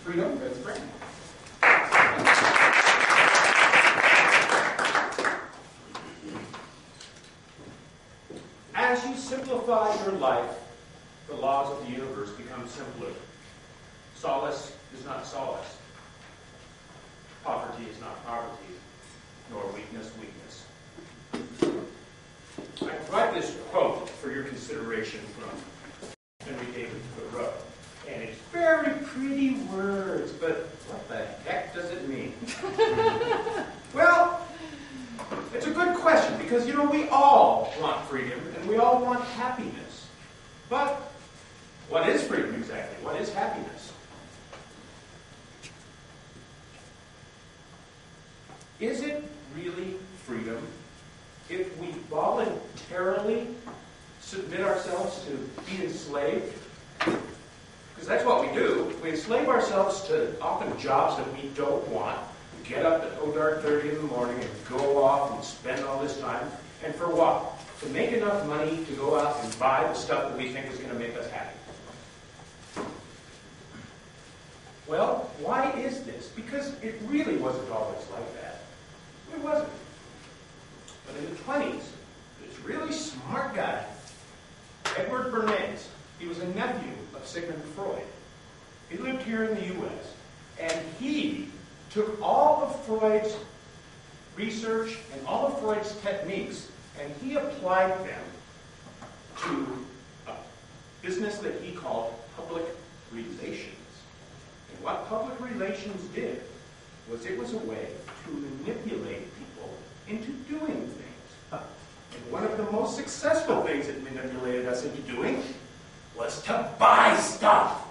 Freedom, VinceFreedom. As you simplify your life, the laws of the universe become simpler. Solace is not solace. Poverty is not poverty, nor weakness, weakness. I brought this quote for your consideration from Henry David Thoreau. And it's very pretty words, but what the heck does it mean? Well, it's a good question because, you know, we all want freedom and we all want happiness. But what is freedom exactly? What is happiness? Is it really freedom if we voluntarily submit ourselves to be enslaved? Because that's what we do. We enslave ourselves to often jobs that we don't want. We get up at dark 30 in the morning and go off and spend all this time. And for what? To make enough money to go out and buy the stuff that we think is going to make us happy. Well, why is this? Because it really wasn't always like that. It wasn't. But in the 20s, this really smart guy, Edward Bernays, he was a nephew of Sigmund Freud. He lived here in the U.S. and he took all of Freud's research and all of Freud's techniques and he applied them to a business that he called public relations. And what public relations did was it was a way to manipulate people into doing things. And one of the most successful things it manipulated us into doing was to buy stuff.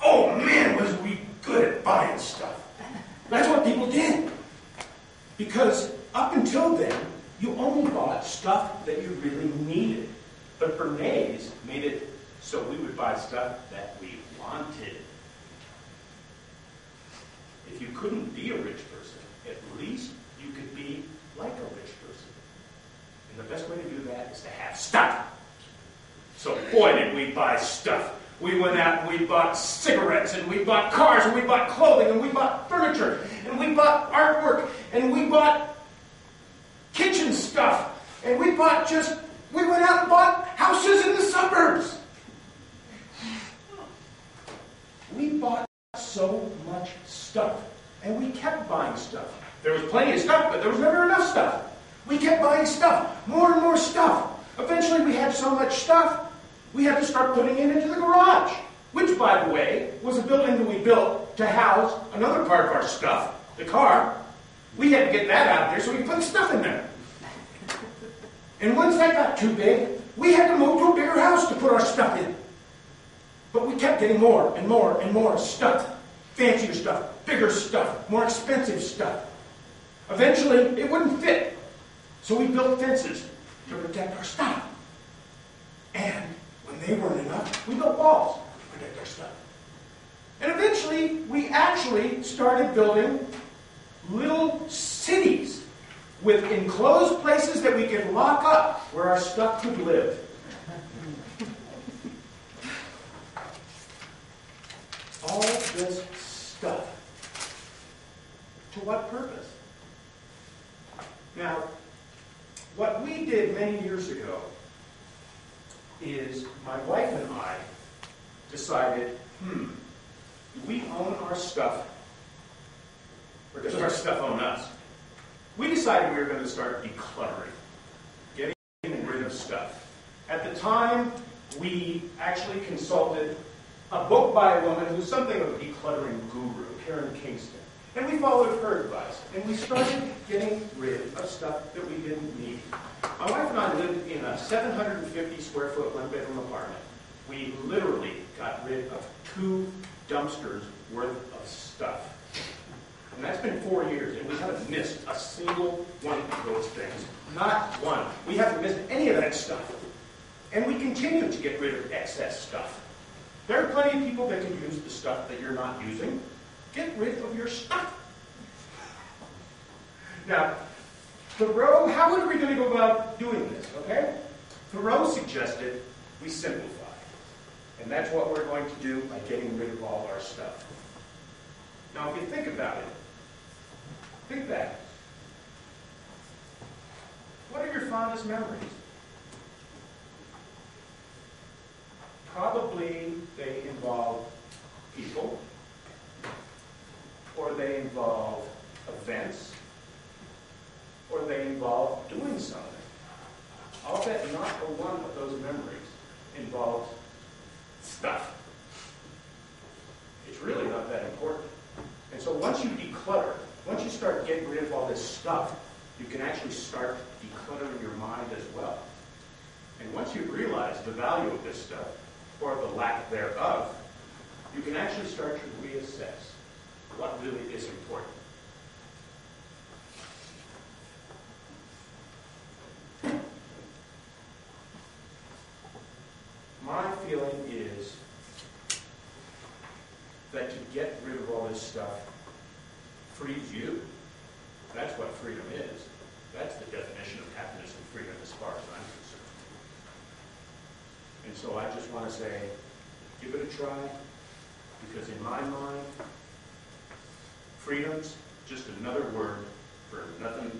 Oh man, was we good at buying stuff. That's what people did. Because up until then, you only bought stuff that you really needed. But Bernays made it so we would buy stuff that we wanted. If you couldn't be a rich person, at least you could be like a rich person. And the best way to do that is to have stuff. So boy, did we buy stuff. We went out and we bought cigarettes, and we bought cars, and we bought clothing, and we bought furniture, and we bought artwork, and we bought kitchen stuff, and we went out and bought houses in the suburbs. We bought so much stuff, and we kept buying stuff. There was plenty of stuff, but there was never enough stuff. We kept buying stuff, more and more stuff. Eventually we had so much stuff, we had to start putting it into the garage, which, by the way, was a building that we built to house another part of our stuff, the car. We had to get that out there so we could put stuff in there. And once that got too big, we had to move to a bigger house to put our stuff in. But we kept getting more and more and more stuff. Fancier stuff, bigger stuff, more expensive stuff. Eventually, it wouldn't fit. So we built fences to protect our stuff. And when they weren't enough, we built walls to protect our stuff. And eventually, we actually started building little cities with enclosed places that we could lock up where our stuff could live. All this stuff. To what purpose? Now, what we did many years ago is my wife and I decided, do we own our stuff, or does our stuff own us? We decided we were going to start decluttering, getting rid of stuff. At the time, we actually consulted a book by a woman who's something of a decluttering guru, Karen Kingston. And we followed her advice, and we started getting rid of stuff that we didn't need. My wife and I lived in a 750 square foot one-bedroom apartment. We literally got rid of 2 dumpsters worth of stuff. And that's been 4 years, and we haven't missed a single one of those things. Not one. We haven't missed any of that stuff. And we continue to get rid of excess stuff. There are plenty of people that can use the stuff that you're not using. Get rid of your stuff. Now, Thoreau, how are we going to go about doing this, okay? Thoreau suggested we simplify. And that's what we're going to do by getting rid of all our stuff. Now, if you think about it, think back. What are your fondest memories? Probably they involve people, or they involve events, or they involve doing something. I'll bet not one of those memories involves stuff. It's really not that important. And so once you declutter, once you start getting rid of all this stuff, you can actually start decluttering your mind as well. And once you realize the value of this stuff, or the lack thereof, you can actually start to reassess what really is important. My feeling is that to get rid of all this stuff frees you. That's what freedom is. That's the definition of happiness and freedom as far as I'm concerned. And so I just want to say, give it a try, because in my mind, freedom's just another word for nothing